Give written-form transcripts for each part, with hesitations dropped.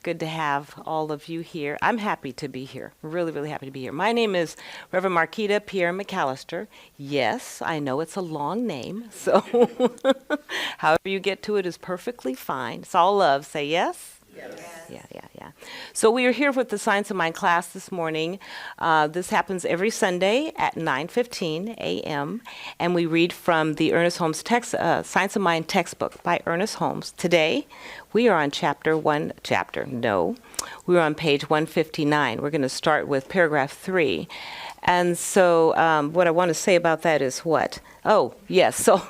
good to have all of you here. I'm happy to be here. Really, really happy to be here. My name is Reverend Marquita, Pierre, McAlister. Yes, I know it's a long name, so however you get to it is perfectly fine. It's all love. Say yes? Yes. Yeah. So we are here with the Science of Mind class this morning. This happens every Sunday at 9:15 a.m. And we read from the Ernest Holmes Science of Mind textbook by Ernest Holmes. Today, we are on we're on page 159. We're going to start with paragraph 3. And so what I want to say about that is what? Oh, yes. So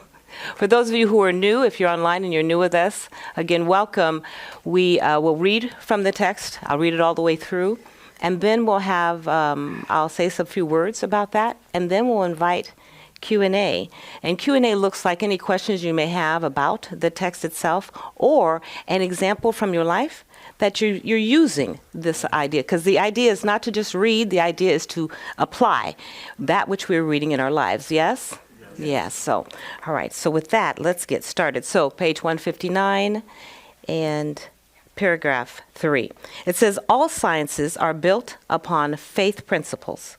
for those of you who are new, if you're online and you're new with us, again, welcome. We will read from the text. I'll read it all the way through. And then we'll have, I'll say some few words about that. And then we'll invite Q&A. And Q&A looks like any questions you may have about the text itself or an example from your life that you're using this idea. Because the idea is not to just read. The idea is to apply that which we're reading in our lives. Yes? Yes. So, all right. So with that, let's get started. So page 159 and paragraph 3. It says, all sciences are built upon faith principles.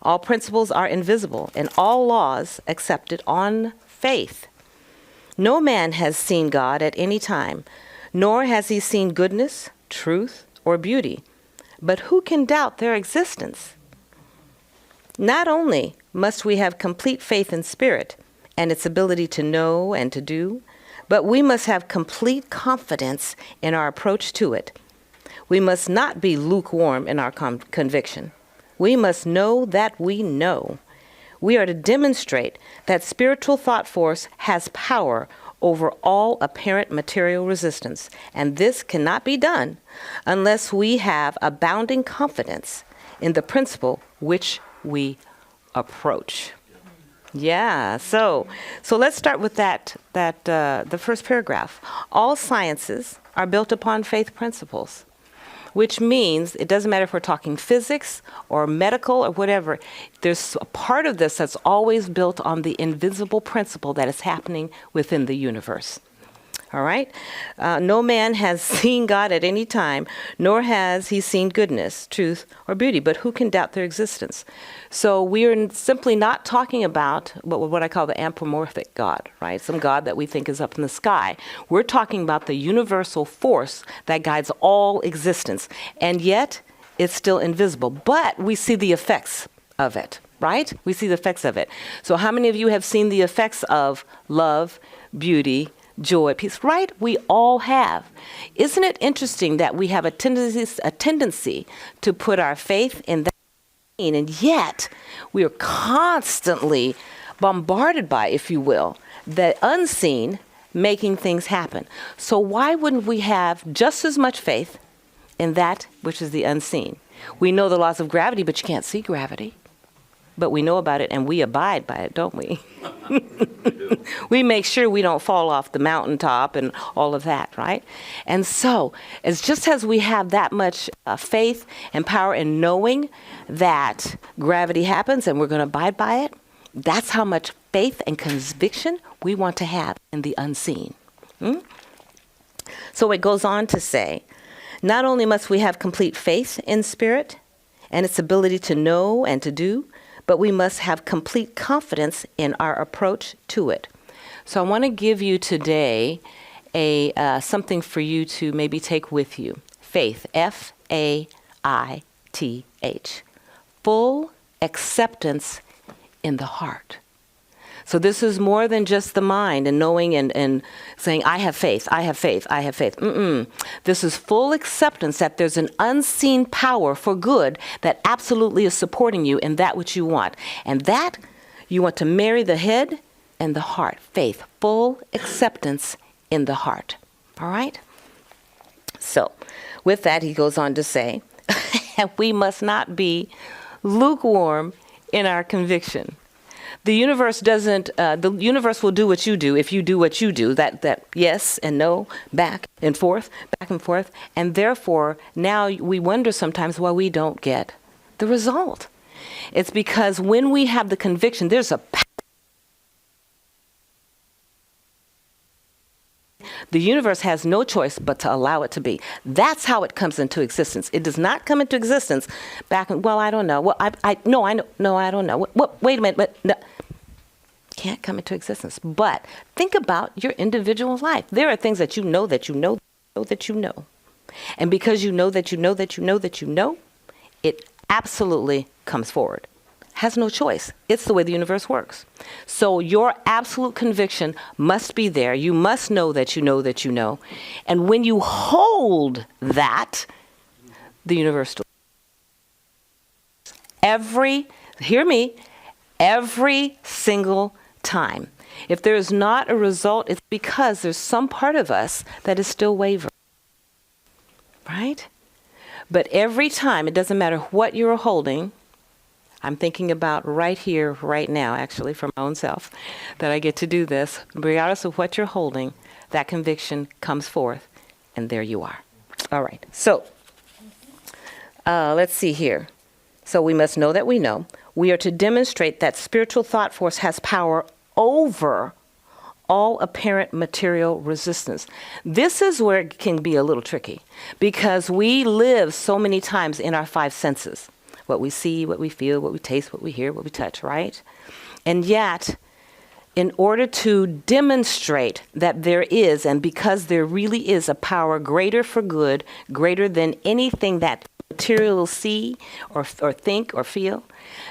All principles are invisible and all laws accepted on faith. No man has seen God at any time, nor has he seen goodness, truth, or beauty. But who can doubt their existence? Not only must we have complete faith in spirit and its ability to know and to do, but we must have complete confidence in our approach to it. We must not be lukewarm in our conviction. We must know that we know. We are to demonstrate that spiritual thought force has power over all apparent material resistance, and this cannot be done unless we have abounding confidence in the principle which we approach. Yeah, so let's start with the first paragraph. All sciences are built upon faith principles, which means it doesn't matter if we're talking physics or medical or whatever, there's a part of this that's always built on the invisible principle that is happening within the universe. All right? No man has seen God at any time, nor has he seen goodness, truth, or beauty, but who can doubt their existence? So we are simply not talking about what I call the anthropomorphic God, right? Some God that we think is up in the sky. We're talking about the universal force that guides all existence, and yet it's still invisible, but we see the effects of it, right? We see the effects of it. So how many of you have seen the effects of love, beauty, joy, peace, right? We all have. Isn't it interesting that we have a tendency to put our faith in that, and yet we are constantly bombarded by, if you will, the unseen making things happen. So why wouldn't we have just as much faith in that which is the unseen? We know the laws of gravity, but you can't see gravity. But we know about it and we abide by it, don't we? We make sure we don't fall off the mountaintop and all of that, right? And so, it's just as we have that much faith and power in knowing that gravity happens and we're going to abide by it, that's how much faith and conviction we want to have in the unseen. So it goes on to say, not only must we have complete faith in spirit and its ability to know and to do, but we must have complete confidence in our approach to it. So I want to give you today something for you to maybe take with you. Faith, F-A-I-T-H. Full acceptance in the heart. So this is more than just the mind and knowing and saying, I have faith, I have faith, I have faith. This is full acceptance that there's an unseen power for good that absolutely is supporting you in that which you want. And that, you want to marry the head and the heart. Faith, full acceptance in the heart. All right? So, with that, he goes on to say, we must not be lukewarm in our conviction. The universe will do what you do if you do what you do, that yes and no, back and forth, and therefore now we wonder sometimes why we don't get the result. It's because when we have the conviction, there's a The universe has no choice but to allow it to be. That's how it comes into existence. It does not come into existence back in, well, I don't know. Well, I don't know. Wait a minute, but no. Can't come into existence. But think about your individual life. There are things that you know that you know that you know. And because you know that you know that you know that you know, it absolutely comes forward. Has no choice. It's the way the universe works. So your absolute conviction must be there. You must know that you know that you know. And when you hold that, the universe hear me, every single time. If there is not a result, it's because there's some part of us that is still wavering. Right? But every time, it doesn't matter what you're holding, I'm thinking about right here, right now, actually, for my own self, that I get to do this. Regardless of what you're holding, that conviction comes forth, and there you are. All right. So, let's see here. So we must know that we know. We are to demonstrate that spiritual thought force has power over all apparent material resistance. This is where it can be a little tricky, because we live so many times in our five senses. What we see, what we feel, what we taste, what we hear, what we touch, right? And yet, in order to demonstrate that there is, and because there really is a power greater for good, greater than anything that material will see or think or feel,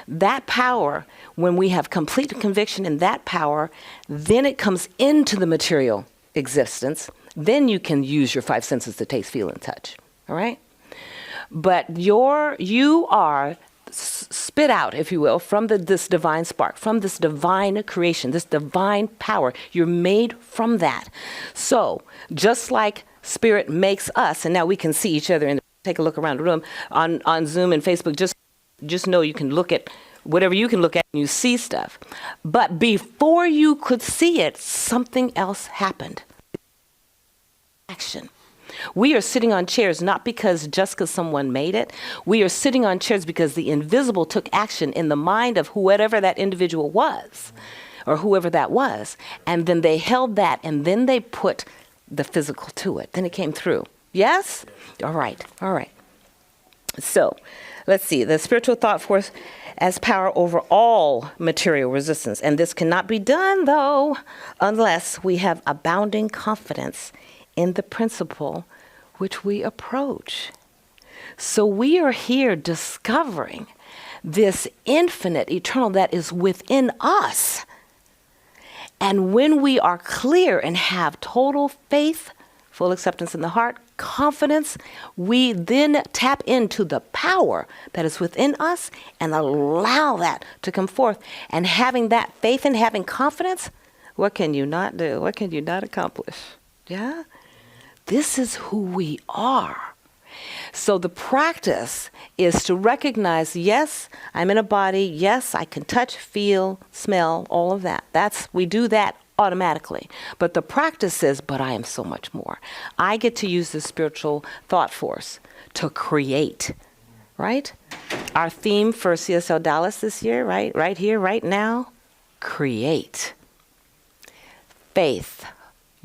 that power, when we have complete conviction in that power, then it comes into the material existence. Then you can use your five senses to taste, feel, and touch. All right? But you are spit out, if you will, from this divine spark, from this divine creation, this divine power. You're made from that. So just like Spirit makes us, and now we can see each other and take a look around the room on Zoom and Facebook, just know you can look at whatever you can look at and you see stuff. But before you could see it, something else happened. Action. We are sitting on chairs not because someone made it. We are sitting on chairs because the invisible took action in the mind of whoever that individual was, or whoever that was. And then they held that, and then they put the physical to it. Then it came through. Yes? All right. All right. So let's see. The spiritual thought force has power over all material resistance. And this cannot be done, though, unless we have abounding confidence in the principle which we approach. So we are here discovering this infinite, eternal that is within us. And when we are clear and have total faith, full acceptance in the heart, confidence, we then tap into the power that is within us and allow that to come forth. And having that faith and having confidence, what can you not do? What can you not accomplish? Yeah? This is who we are. So the practice is to recognize, yes, I'm in a body. Yes, I can touch, feel, smell, all of that. We do that automatically. But the practice is, but I am so much more. I get to use the spiritual thought force to create, right? Our theme for CSLDallas this year, right here, right now, create. Faith.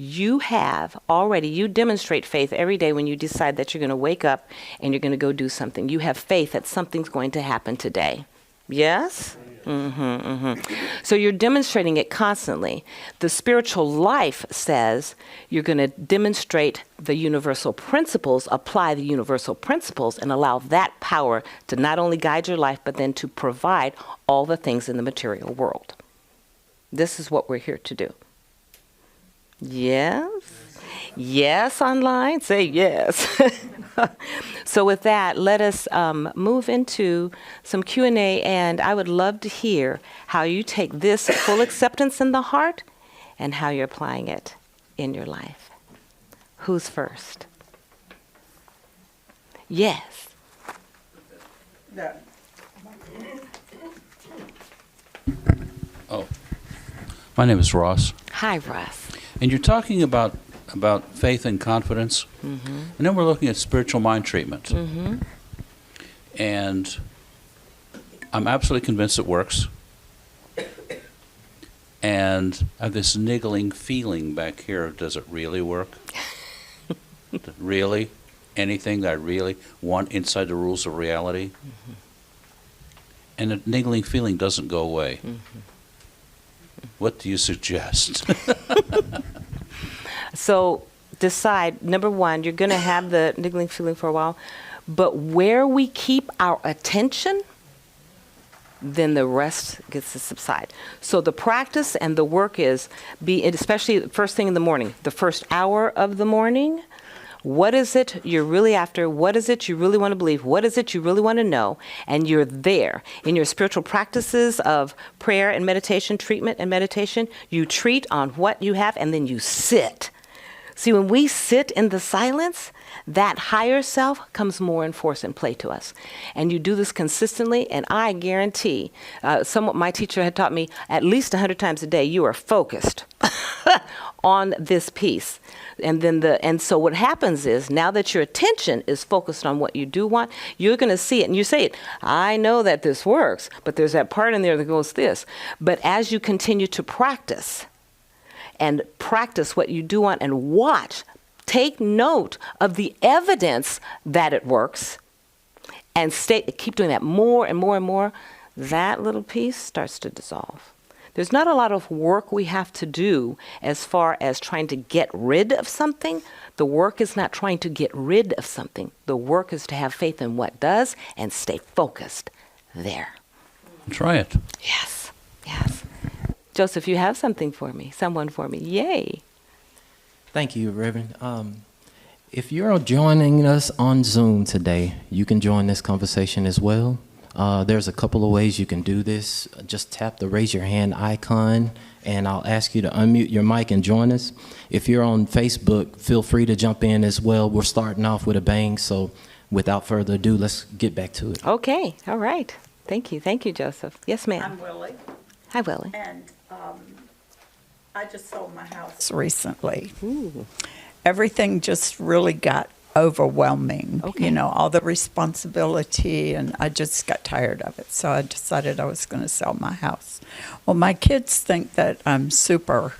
You demonstrate faith every day when you decide that you're going to wake up and you're going to go do something. You have faith that something's going to happen today. Yes? So you're demonstrating it constantly. The spiritual life says you're going to demonstrate the universal principles, apply the universal principles, and allow that power to not only guide your life, but then to provide all the things in the material world. This is what we're here to do. Yes? Yes, online? Say yes. So with that, let us move into some Q&A, and I would love to hear how you take this full acceptance in the heart and how you're applying it in your life. Who's first? Yes. Oh, my name is Ross. Hi, Ross. And you're talking about faith and confidence, and then we're looking at spiritual mind treatment. And I'm absolutely convinced it works. and I have this niggling feeling back here. Does it really work? Really? Anything that I really want inside the rules of reality? Mm-hmm. And the niggling feeling doesn't go away. Mm-hmm. What do you suggest? So decide, number one, you're going to have the niggling feeling for a while, but where we keep our attention, then the rest gets to subside. So the practice and the work is, especially the first thing in the morning, the first hour of the morning, what is it you're really after? What is it you really want to believe? What is it you really want to know? And you're there. In your spiritual practices of prayer and meditation, treatment and meditation, you treat on what you have and then you sit. See, when we sit in the silence, that higher self comes more in force and play to us. And you do this consistently, and I guarantee, my teacher had taught me at least 100 times a day, you are focused on this piece. And so what happens is, now that your attention is focused on what you do want, you're going to see it. And you say it, I know that this works, but there's that part in there that goes this. But as you continue to practice, and practice what you do want and watch, take note of the evidence that it works, and keep doing that more and more and more, that little piece starts to dissolve. There's not a lot of work we have to do as far as trying to get rid of something. The work is not trying to get rid of something. The work is to have faith in what does and stay focused there. Try it. Yes, yes. Joseph, you have something for me, someone for me. Yay. Thank you, Reverend. If you're joining us on Zoom today, you can join this conversation as well. There's a couple of ways you can do this. Just tap the raise your hand icon, and I'll ask you to unmute your mic and join us. If you're on Facebook, feel free to jump in as well. We're starting off with a bang, so without further ado, let's get back to it. Okay, all right. Thank you, Joseph. Yes, ma'am. I'm Willie, Hi, Willie. and I just sold my house recently. Ooh. Everything just really got overwhelming, Okay. you know, all the responsibility, and I just got tired of it. So I decided I was going to sell my house. Well, my kids think that I'm super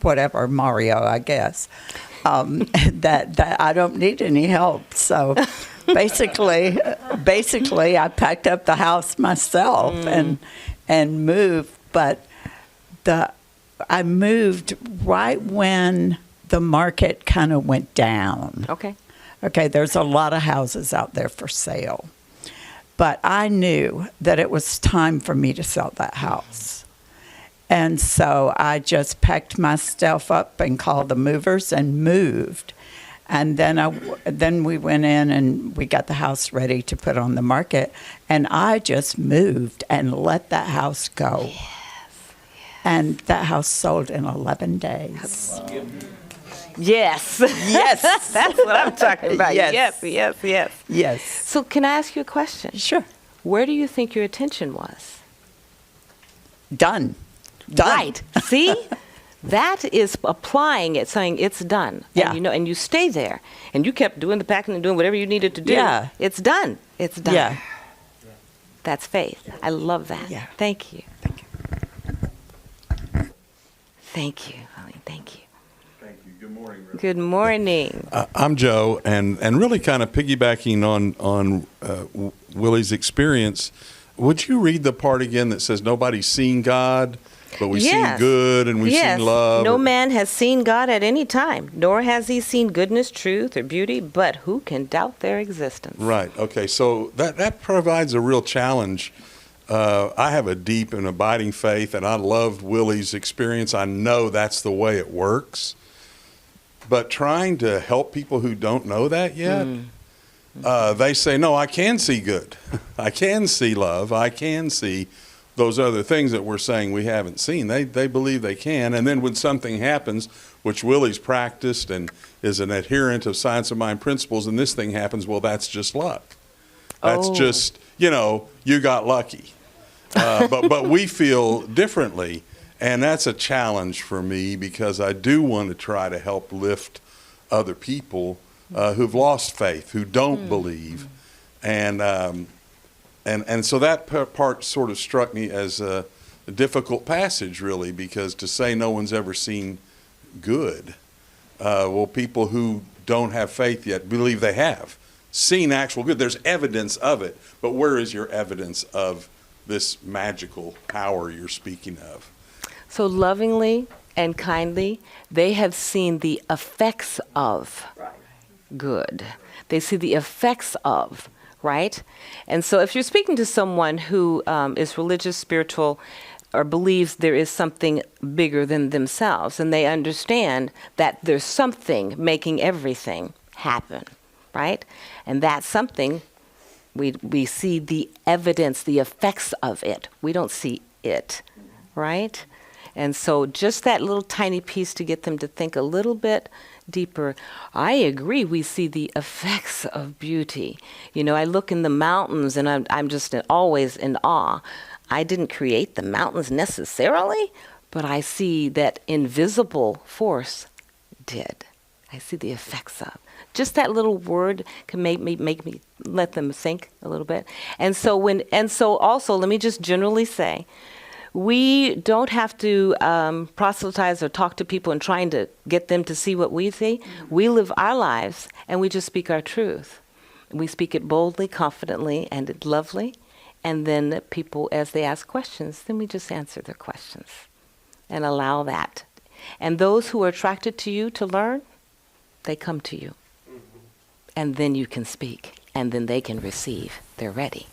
whatever, Mario, I guess, that I don't need any help. So basically, I packed up the house myself and moved, but I moved right when the market kind of went down. Okay. Okay, there's a lot of houses out there for sale. But I knew that it was time for me to sell that house. And so I just packed my stuff up and called the movers and moved. And then we went in and we got the house ready to put on the market. And I just moved and let that house go. Yes. And that house sold in 11 days. Yes. Yes. That's what I'm talking about. Yes. Yes. Yes. So can I ask you a question? Sure. Where do you think your attention was? Done. Right. See? That is applying it, saying it's done. Yeah. And, and you stay there. And you kept doing the packing and doing whatever you needed to do. Yeah. It's done. It's done. Yeah. That's faith. I love that. Yeah. Thank you. Thank you. Thank you, Holly. Thank you. Thank you. Good morning, Reverend. Good morning. I'm Joe, and really kind of piggybacking on Willie's experience. Would you read the part again that says nobody's seen God, but we've Yes. seen good and we've Yes. seen love? No man has seen God at any time, nor has he seen goodness, truth, or beauty, but who can doubt their existence? Right. Okay. So that provides a real challenge. I have a deep and abiding faith, and I loved Willie's experience. I know that's the way it works. But trying to help people who don't know that yet, they say, no, I can see good. I can see love. I can see those other things that we're saying we haven't seen. They believe they can. And then when something happens, which Willie's practiced and is an adherent of science of mind principles, and this thing happens, well, that's just luck. That's just, you got lucky. But we feel differently. And that's a challenge for me because I do want to try to help lift other people who've lost faith, who don't believe. And so that part sort of struck me as a difficult passage, really, because to say no one's ever seen good, well, people who don't have faith yet believe they have seen actual good. There's evidence of it, but where is your evidence of this magical power you're speaking of? So lovingly and kindly, they have seen the effects of good. They see the effects of, right? And so if you're speaking to someone who is religious, spiritual, or believes there is something bigger than themselves, and they understand that there's something making everything happen, right? And that something, we see the evidence, the effects of it. We don't see it, right? And so just that little tiny piece to get them to think a little bit deeper. I agree, we see the effects of beauty. You know, I look in the mountains and I'm just always in awe. I didn't create the mountains necessarily, but I see that invisible force did. I see the effects of. Just that little word can make me let them think a little bit. And so also let me just generally say, we don't have to proselytize or talk to people and trying to get them to see what we see. We live our lives and we just speak our truth. We speak it boldly, confidently, and lovely. And then people, as they ask questions, then we just answer their questions and allow that. And those who are attracted to you to learn, they come to you. And then you can speak, and then they can receive. They're ready.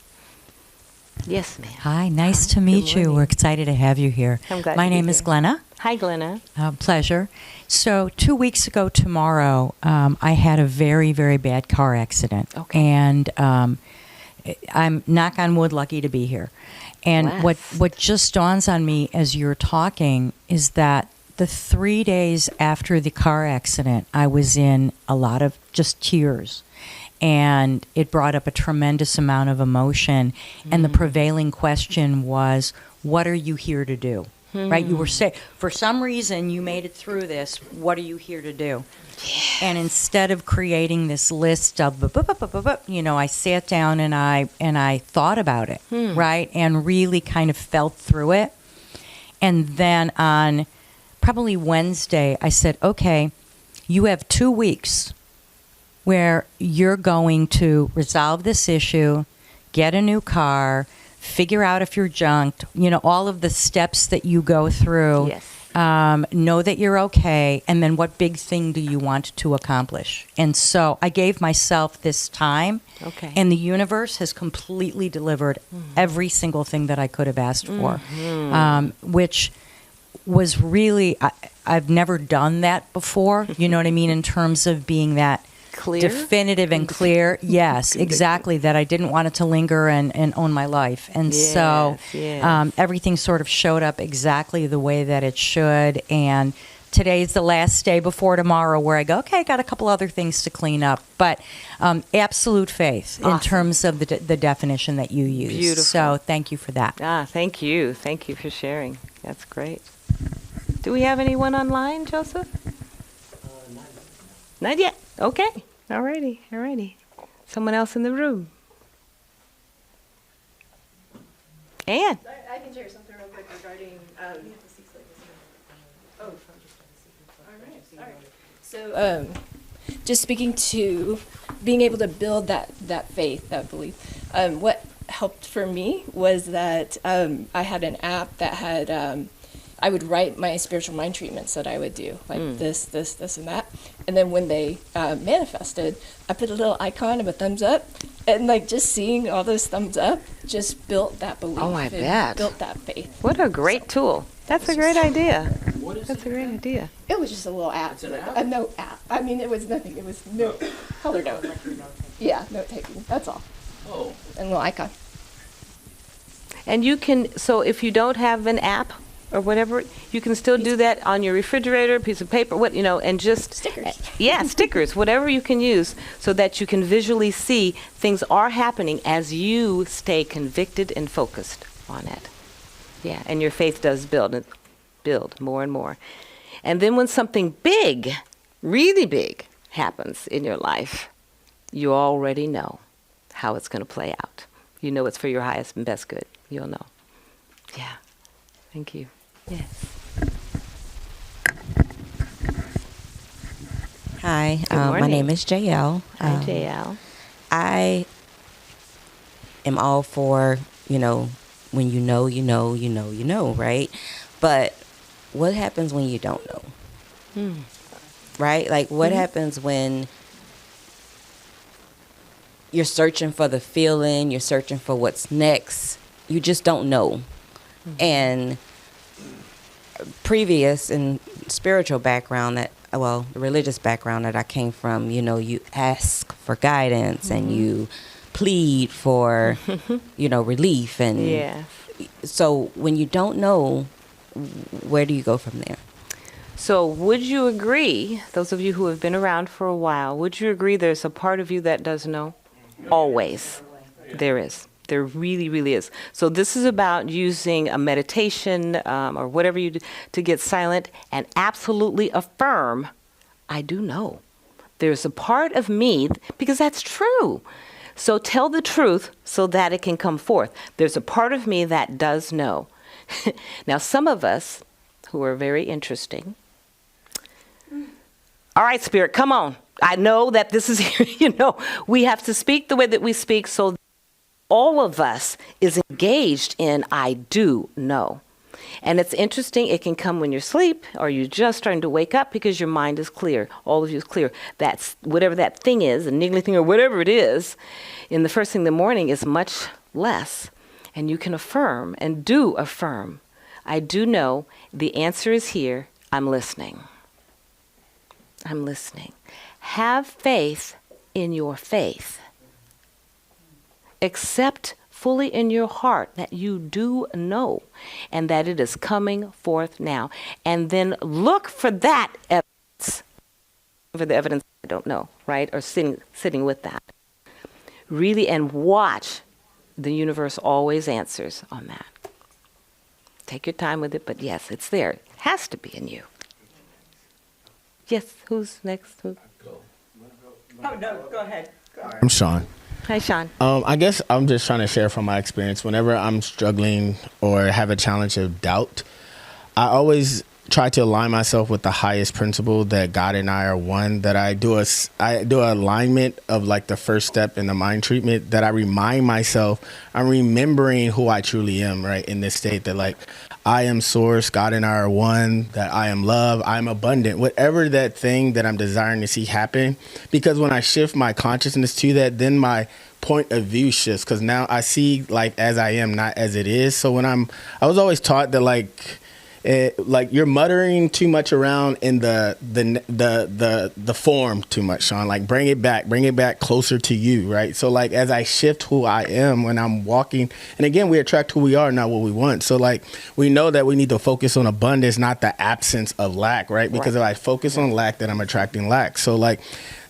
Yes, ma'am. Hi, nice to meet you. We're excited to have you here. I'm glad My to be name is here. Glenna. Hi, Glenna. Pleasure. So 2 weeks ago tomorrow, I had a very, very bad car accident. Okay. And I'm, knock on wood, lucky to be here. And Blessed. what just dawns on me as you're talking is that the 3 days after the car accident, I was in a lot of just tears. And it brought up a tremendous amount of emotion. And the prevailing question was, what are you here to do? Right? You were for some reason you made it through this. What are you here to do? And instead of creating this list of, I sat down and I thought about it, right? And really kind of felt through it. And then on probably Wednesday, I said, okay, you have 2 weeks where you're going to resolve this issue, get a new car, figure out if you're junked, all of the steps that you go through. Yes. Know that you're okay, and then what big thing do you want to accomplish? And so I gave myself this time, Okay. and the universe has completely delivered every single thing that I could have asked for, which was really, I've never done that before, you know what I mean, in terms of being that Clear? definitive and clear. Yes, exactly, that I didn't want it to linger and own my life. And so yes. everything sort of showed up exactly the way that it should. And today's the last day before tomorrow where I go, okay, I got a couple other things to clean up. But absolute faith in terms of the definition that you use. Beautiful. So thank you for that. Thank you. Thank you for sharing. That's great. Do we have anyone online, Joseph? Not yet. Okay. Alrighty. Someone else in the room? Anne? I can share something real quick regarding. All right. So, just speaking to being able to build that faith, that belief. What helped for me was that I had an app that had. I would write my spiritual mind treatments that I would do, like this, and that. And then when they manifested, I put a little icon of a thumbs up. And like just seeing all those thumbs up just built that belief. Oh, I and bet. Built that faith. What a great tool. That's a great idea. That's a great idea. It was just a little app. It's an app? A note app. I mean, it was nothing. It was no color note. Yeah, note taking. That's all. Oh. And a little icon. And you can, so if you don't have an app or whatever, you can still do that on your refrigerator, piece of paper, and just Stickers. Yeah, stickers, whatever you can use, so that you can visually see things are happening as you stay convicted and focused on it. Yeah, and your faith does build more and more. And then when something big, really big, happens in your life, you already know how it's going to play out. You know it's for your highest and best good. You'll know. Yeah. Thank you. Yes. Hi, Good my morning. name is JL. Hi, JL. I am all for, when you know, you know, you know, you know, right? But what happens when you don't know? Right? Like, what happens when you're searching for the feeling, you're searching for what's next, you just don't know. And previous and spiritual background the religious background that I came from, you ask for guidance and you plead for, relief. And Yes. so when you don't know, where do you go from there? So would you agree, those of you who have been around for a while, would you agree there's a part of you that does know? Always. There is. There really, really is. So this is about using a meditation or whatever you do to get silent and absolutely affirm, I do know. There's a part of me, because that's true. So tell the truth so that it can come forth. There's a part of me that does know. Now, some of us who are very interesting, all right, Spirit, come on. I know that this is here, we have to speak the way that we speak so all of us is engaged in I do know. And it's interesting, it can come when you're asleep or you're just starting to wake up because your mind is clear. All of you is clear. That's whatever that thing is, a niggly thing or whatever it is, in the first thing in the morning is much less. And you can affirm and do affirm. I do know the answer is here. I'm listening. I'm listening. Have faith in your faith. Accept fully in your heart that you do know and that it is coming forth now. And then look for that evidence, for the evidence I don't know, right? Or sitting with that. Really, and watch. The universe always answers on that. Take your time with it, but yes, it's there. It has to be in you. Yes, who's next? Oh, no, go ahead. I'm Sean. Hi, Sean. I guess I'm just trying to share from my experience. Whenever I'm struggling or have a challenge of doubt, I always try to align myself with the highest principle that God and I are one, that I do an alignment of like the first step in the mind treatment, that I remind myself, I'm remembering who I truly am, right, in this state, that like I am source, God and I are one, that I am love, I'm abundant, whatever that thing that I'm desiring to see happen. Because when I shift my consciousness to that, then my point of view shifts, because now I see life as I am, not as it is. So when I was always taught that like you're muttering too much around in the form too much, Sean. Like bring it back closer to you, right? So like as I shift who I am when I'm walking, and again we attract who we are, not what we want. So like we know that we need to focus on abundance, not the absence of lack, right? Because if I focus on lack, then I'm attracting lack. So like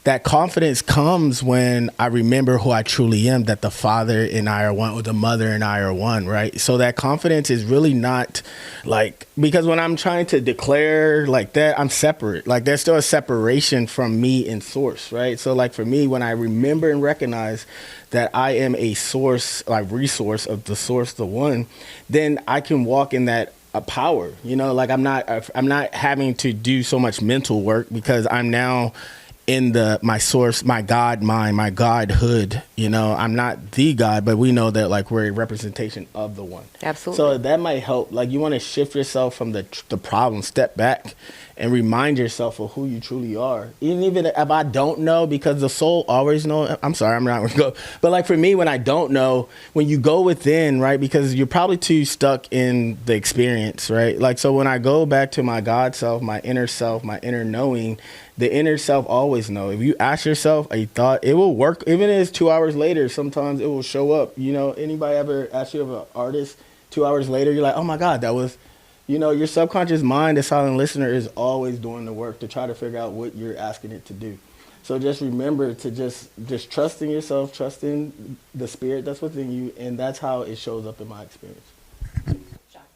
that confidence comes when I remember who I truly am, that the Father and I are one, or the Mother and I are one, right? So that confidence is really not like, because when I'm trying to declare like that, I'm separate. Like there's still a separation from me and source, right? So like for me, when I remember and recognize that I am a source, like resource of the source, the one, then I can walk in that power, like I'm not having to do so much mental work, because I'm now in my source, my God mind, my Godhood. I'm not the God, but we know that like we're a representation of the one. Absolutely. So that might help. Like you want to shift yourself from the problem, step back and remind yourself of who you truly are. Even if I don't know, because the soul always knows. I'm sorry, I'm not going to go. But like for me, when I don't know, when you go within, right, because you're probably too stuck in the experience, right? Like, so when I go back to my God self, my inner knowing, the inner self always know. If you ask yourself a thought, it will work. Even if it's 2 hours later, sometimes it will show up. Anybody ever ask you of an artist 2 hours later, you're like, oh my God, that was, your subconscious mind, the silent listener, is always doing the work to try to figure out what you're asking it to do. So just remember to just trust in yourself, trust in the spirit that's within you, and that's how it shows up in my experience.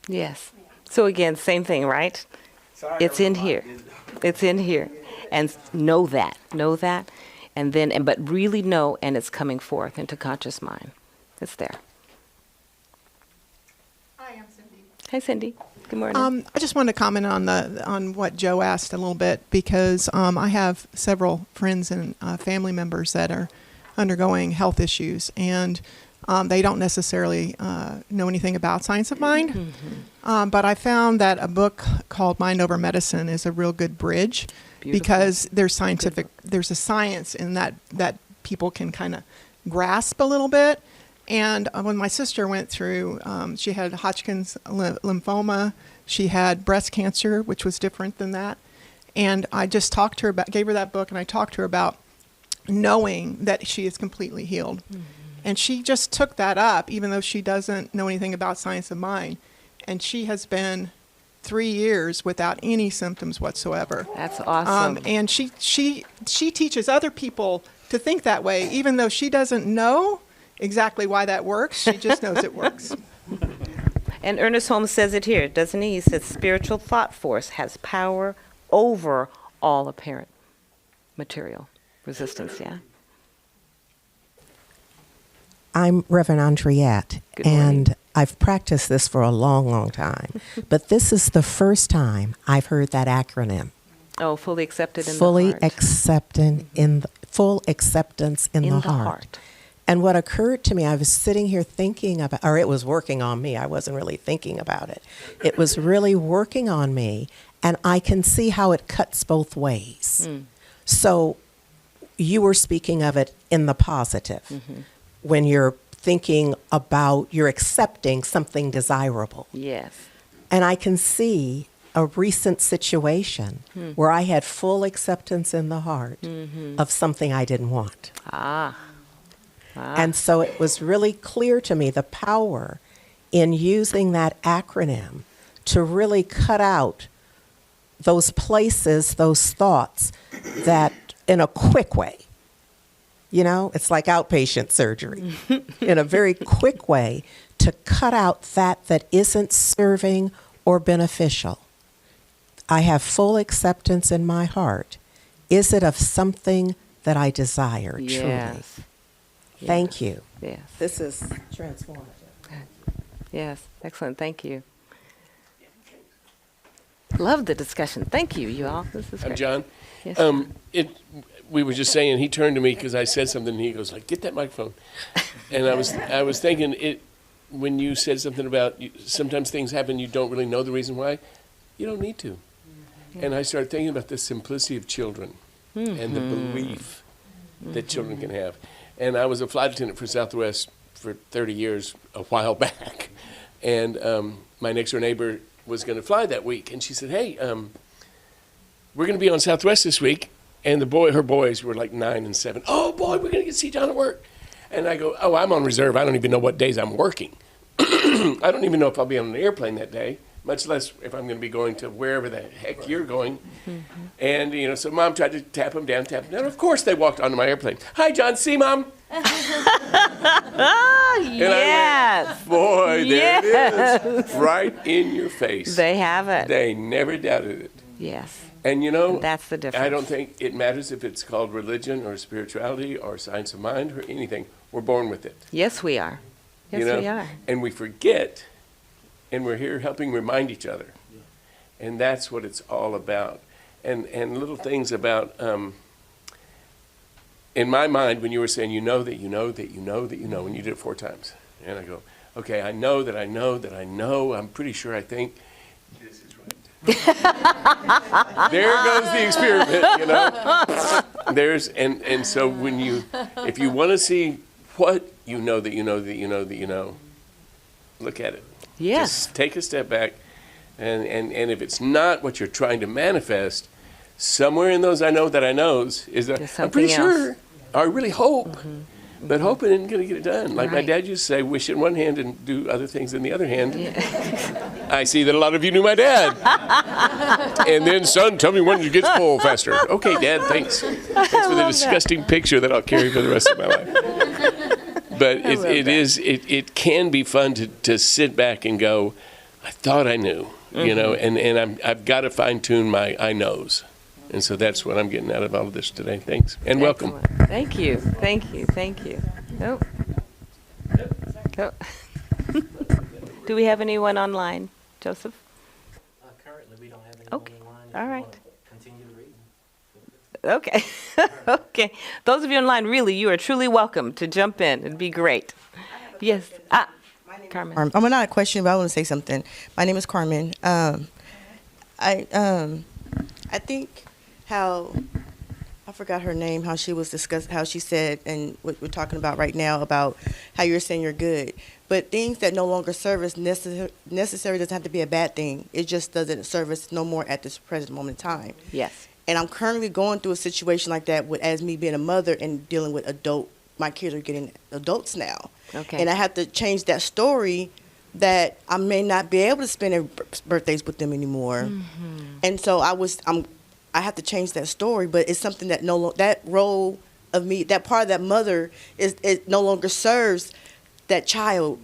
Yes. So again, same thing, right? It's in here. It's in here. And know that, and then, but really know, and it's coming forth into conscious mind. It's there. Hi, I'm Cindy. Hi, Cindy. Good morning. I just wanted to comment on what Joe asked a little bit, because I have several friends and family members that are undergoing health issues, and they don't necessarily know anything about science of mind. But I found that a book called Mind Over Medicine is a real good bridge. Beautiful. Because there's a science in that people can kind of grasp a little bit. And when my sister went through, she had Hodgkin's lymphoma, she had breast cancer, which was different than that. And I just talked to her gave her that book, and I talked to her about knowing that she is completely healed. And she just took that up, even though she doesn't know anything about science of mind. And she has been 3 years without any symptoms whatsoever. That's awesome. And she teaches other people to think that way, even though she doesn't know exactly why that works. She just knows it works. And Ernest Holmes says it here, doesn't he? He says spiritual thought force has power over all apparent material resistance, yeah? I'm Reverend Andriette, Good morning. and I've practiced this for a long, long time. But this is the first time I've heard that acronym. Oh, fully accepted in Fully the heart. full acceptance in the heart. And what occurred to me, I was sitting here thinking about, or it was working on me. I wasn't really thinking about it. It was really working on me, and I can see how it cuts both ways. So you were speaking of it in the positive, when you're thinking about, you're accepting something desirable. Yes. And I can see a recent situation where I had full acceptance in the heart of something I didn't want. And so it was really clear to me the power in using that acronym to really cut out those places, those thoughts that in a quick way, you know, it's like outpatient surgery, in a very quick way to cut out that isn't serving or beneficial. I have full acceptance in my heart. Is it of something that I desire truly? Yes. Thank you. Yes. This is transformative. Yes. Excellent. Thank you. Love the discussion. Thank you, you all. This is I'm great. John. Yes. We were just saying, he turned to me because I said something, and he goes like, "Get that microphone." And I was thinking when you said something about sometimes things happen you don't really know the reason why. You don't need to. And I started thinking about the simplicity of children and the belief that children can have. And I was a flight attendant for Southwest for 30 years a while back. And my next door neighbor was going to fly that week. And she said, "Hey, we're going to be on Southwest this week." And her boys were like 9 and 7. "Oh, boy, we're going to get to see John at work." And I go, "Oh, I'm on reserve. I don't even know what days I'm working. I don't even know if I'll be on an airplane that day, much less if I'm going to be going to wherever the heck you're going." And, so Mom tried to tap him down. Of course, they walked onto my airplane. "Hi, John. See, Mom?" Yes. "Boy, there it is. Right in your face." They have it. They never doubted it. Yes. And that's the difference. I don't think it matters if it's called religion or spirituality or science of mind or anything. We're born with it. Yes, we are. Yes, we are. And we forget, and we're here helping remind each other. And that's what it's all about. And little things about, in my mind, when you were saying, you know that you know that you know that you know, and you did it 4 times. And I go, okay, I know that I know that I know, I'm pretty sure I think this is right. There goes the experiment, and so if you want to see what you know that you know that you know that you know, look at it. Yes. Just take a step back, and if it's not what you're trying to manifest, somewhere in those I know that I knows is that I'm pretty sure, I really hope, but hoping isn't going to get it done. Like my dad used to say, wish in one hand and do other things in the other hand. Yeah. I see that a lot of you knew my dad. And then, son, tell me when it gets full faster. Okay, Dad, thanks. Thanks for the disgusting picture that I'll carry for the rest of my life. But it can be fun to sit back and go, I thought I knew, and I've got to fine tune my I knows. And so that's what I'm getting out of all of this today. Thanks. And welcome. Thank you. Thank you. Thank you. Oh. Do we have anyone online? Joseph? Currently, we don't have anyone Okay. in line. All right. Continue reading. Okay. Okay. Those of you in line, really, you are truly welcome to jump in. It'd be great. Yes. Carmen. I'm not a question, but I want to say something. My name is Carmen. I think how I forgot her name. How she was discussed. How she said, and what we're talking about right now about how you're saying you're good, but things that no longer serve us necessary doesn't have to be a bad thing. It just doesn't serve us no more at this present moment in time. Yes. And I'm currently going through a situation like that with as me being a mother and dealing with my kids are getting adults now. Okay. And I have to change that story that I may not be able to spend their birthdays with them anymore. Mm-hmm. And so I have to change that story, but it's something that that role of me, that part of that mother it no longer serves that child.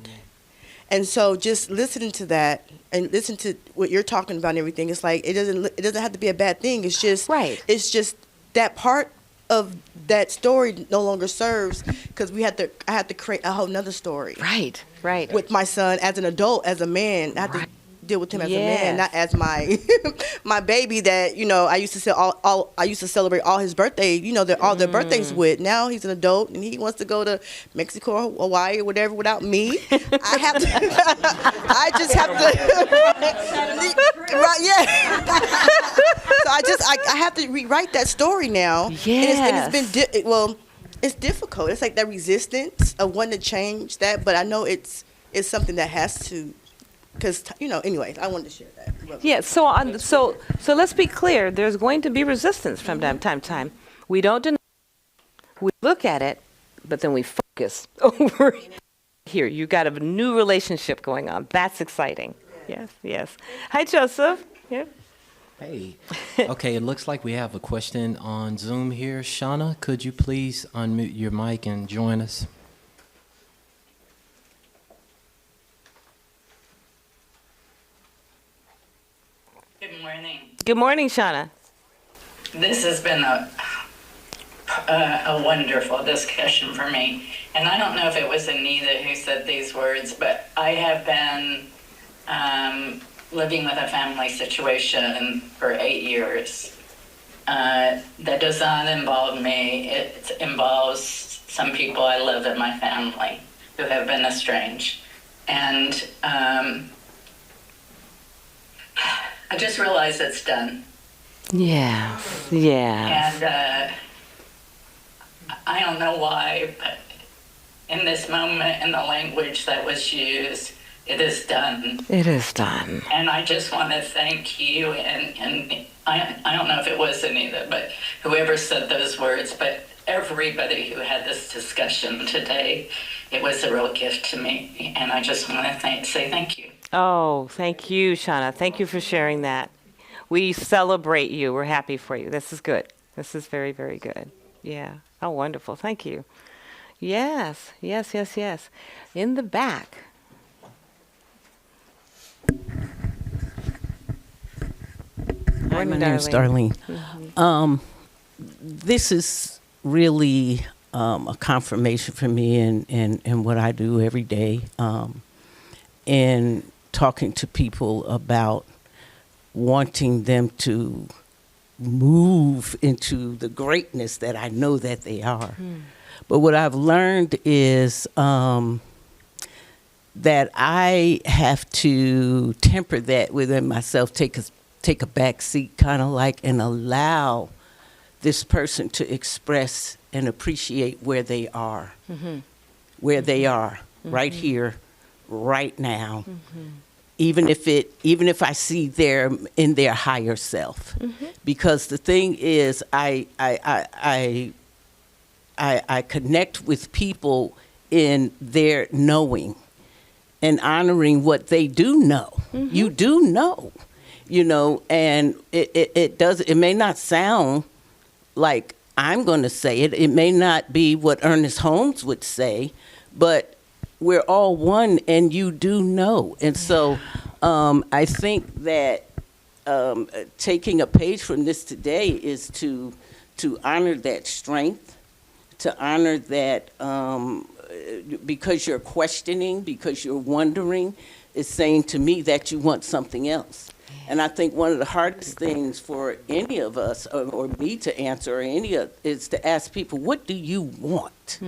And so just listening to that and listen to what you're talking about and everything, it's like it doesn't have to be a bad thing. It's just right. It's just that part of that story no longer serves because I had to create a whole nother story. Right. Right. With my son as an adult, as a man, I have to deal with him as a man, not as my my baby that I used to say I used to celebrate all his birthdays, all their birthdays with. Now he's an adult and he wants to go to Mexico or Hawaii or whatever without me. I have to. I just have to. Right? Yeah. So I have to rewrite that story now. Yes. And it's been it's difficult. It's like that resistance of wanting to change that, but I know it's something that has to. Because anyways, I wanted to share that. Yeah. So let's be clear. There's going to be resistance from time to time. We don't deny. We look at it, but then we focus over here. You got a new relationship going on. That's exciting. Yes. Yes. Hi, Joseph. Yeah. Hey. Okay. It looks like we have a question on Zoom here. Shauna, could you please unmute your mic and join us? Good morning. Good morning, Shauna. This has been a wonderful discussion for me. And I don't know if it was Anita who said these words, but I have been living with a family situation for 8 years. That does not involve me. It involves some people I love in my family who have been estranged. And I just realized it's done. Yeah. Yeah. And I don't know why, but in this moment, in the language that was used, it is done. It is done. And I just want to thank you, and I don't know if it was Anita, but whoever said those words, but everybody who had this discussion today, it was a real gift to me. And I just want to say thank you. Oh, thank you, Shauna. Thank you for sharing that. We celebrate you. We're happy for you. This is good. This is very, very good. Yeah. Oh, wonderful. Thank you. Yes. In the back. Hi, my name is Darlene. Mm-hmm. This is really a confirmation for me in what I do every day. And talking to people about wanting them to move into the greatness that I know that they are. But what I've learned is that I have to temper that within myself, take a back seat, kind of like, and allow this person to express and appreciate where they are, right here, right now. Even if I see them in their higher self, because the thing is, I connect with people in their knowing and honoring what they do know. You do know, and it may not sound like I'm going to say it. It may not be what Ernest Holmes would say, but we're all one, and you do know. And so I think that taking a page from this today is to honor that strength, to honor that because you're questioning, because you're wondering, is saying to me that you want something else. And I think one of the hardest things for any of us, or me to answer, is to ask people, what do you want?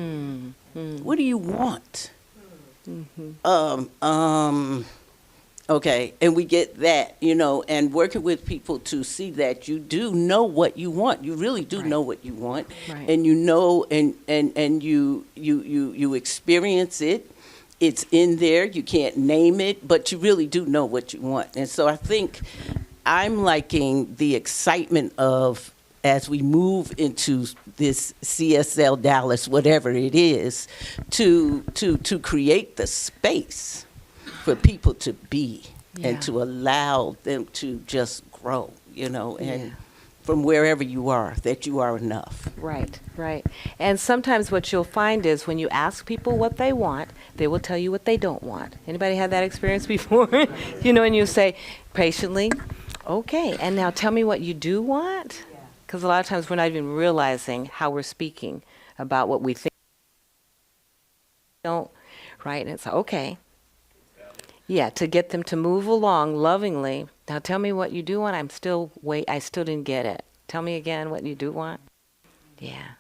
What do you want? Okay, and we get that, and working with people to see that you do know what you want. You really do know what you want, and you know, and you experience it. It's in there. You can't name it, but you really do know what you want. And so I think I'm liking the excitement of, as we move into this CSLDallas, whatever it is, to create the space for people to be and to allow them to just grow, and from wherever you are, that you are enough. Right. And sometimes what you'll find is when you ask people what they want, they will tell you what they don't want. Anybody had that experience before? And you say patiently, okay, and now tell me what you do want? Because a lot of times we're not even realizing how we're speaking about what we think. Don't, right? And it's okay. Yeah, to get them to move along lovingly. Now tell me what you do want. I still didn't get it. Tell me again what you do want. Yeah.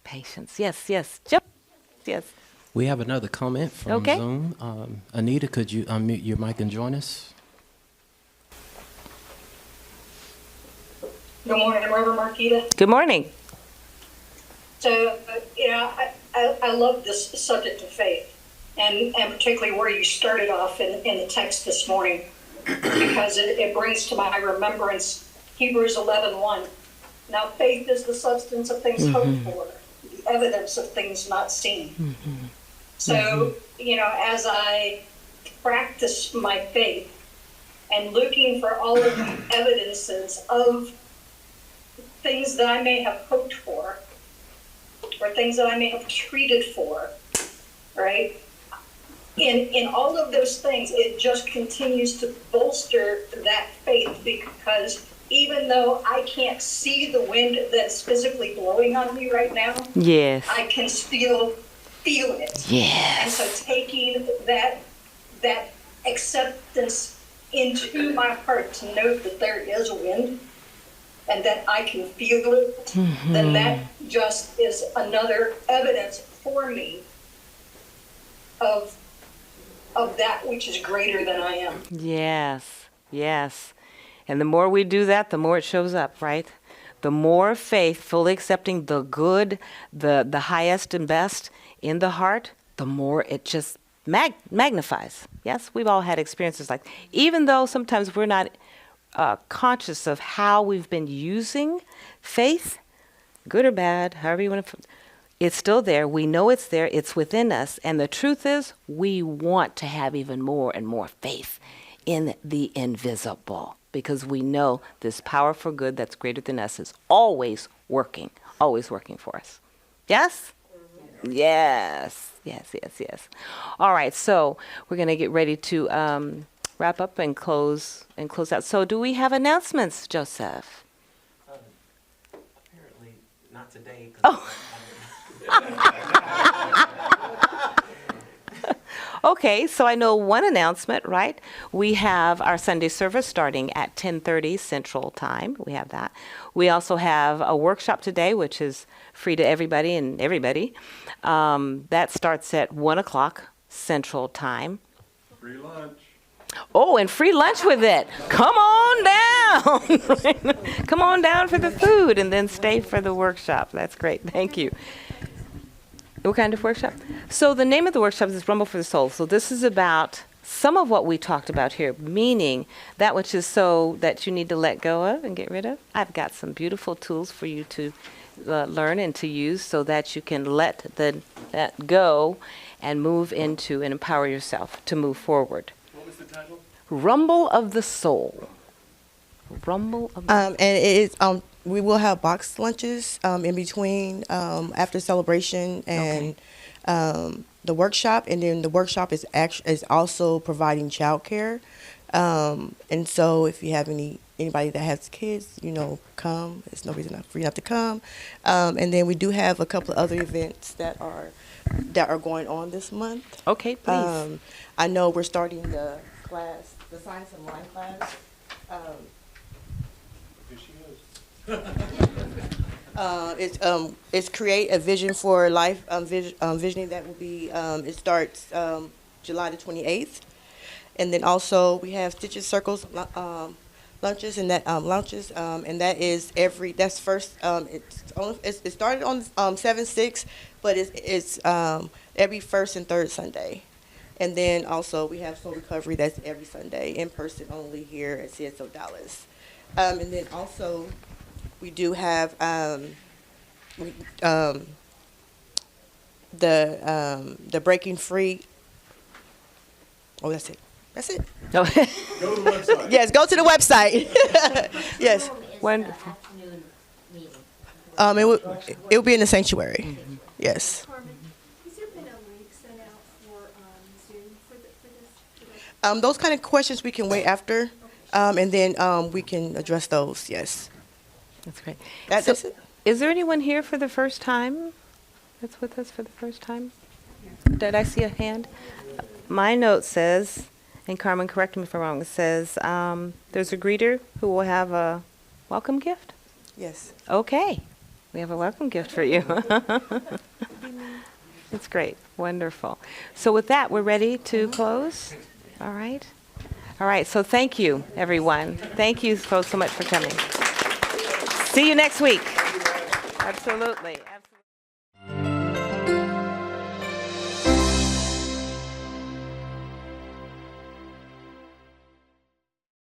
Patience. Yes. Yes. We have another comment from Zoom. Anita, could you unmute your mic and join us? Good morning, Reverend Marquita. Good morning. So, I love this subject of faith, and particularly where you started off in the text this morning, because it brings to my remembrance Hebrews 11:1. Now, faith is the substance of things hoped for, the evidence of things not seen. So, as I practice my faith and looking for all of the evidences of things that I may have hoped for, or things that I may have treated for, right? In all of those things, it just continues to bolster that faith, because even though I can't see the wind that's physically blowing on me right now, I can still feel it. And so taking that acceptance into my heart to know that there is wind and that I can feel it, then that just is another evidence for me of that which is greater than I am. Yes. And the more we do that, the more it shows up, right? The more faith, fully accepting the good, the highest and best in the heart, the more it just magnifies. Yes, we've all had experiences like, even though sometimes we're not conscious of how we've been using faith, good or bad, however you want to, it's still there. We know it's there. It's within us. And the truth is, we want to have even more and more faith in the invisible, because we know this power for good that's greater than us is always working for us. Yes? Yes. All right, so we're going to get ready to wrap up and close out. So do we have announcements, Joseph? Apparently not today. Okay, so I know one announcement, right? We have our Sunday service starting at 10:30 Central Time. We have that. We also have a workshop today, which is free to everybody and everybody. That starts at 1 o'clock Central Time. Free lunch. Oh, and free lunch with it. Come on down. Come on down for the food and then stay for the workshop. That's great. Thank you. What kind of workshop? So the name of the workshop is Rumble for the Soul. So this is about some of what we talked about here, meaning that which is so that you need to let go of and get rid of. I've got some beautiful tools for you to learn and to use so that you can let that go and move into and empower yourself to move forward. What was the title? Rumble of the Soul. Rumble of the Soul. And it is we will have box lunches in between after celebration and the workshop, and then the workshop is also providing childcare. And so if you have anybody that has kids, come. There's no reason for you not to come. And then we do have a couple of other events that are going on this month. Okay, please. I know we're starting the Science and Line class. It's create a vision for life, visioning that will be, it starts July the 28th. And then also we have Stitches Circles lunches, and that that's first, it started on 7/6, but it's every first and third Sunday. And then also we have Soul Recovery, that's every Sunday, in person only here at CSLDallas. And then also we do have the Breaking Free. Oh, that's it. That's it. No. Go to the website. Yes, go to the website. Yes. Wonderful. It will be in the sanctuary. Mm-hmm. Yes. Carmen, has there been a link sent out for Zoom for this? Those kind of questions we can wait after, and then we can address those. Yes. That's great. That's it. Is there anyone here for the first time that's with us for the first time? Did I see a hand? My note says, and Carmen, correct me if I'm wrong, it says there's a greeter who will have a welcome gift? Yes. Okay. We have a welcome gift for you. It's great. Wonderful. So with that, we're ready to close? All right. All right. So thank you, everyone. Thank you so much for coming. See you next week. Absolutely. Absolutely.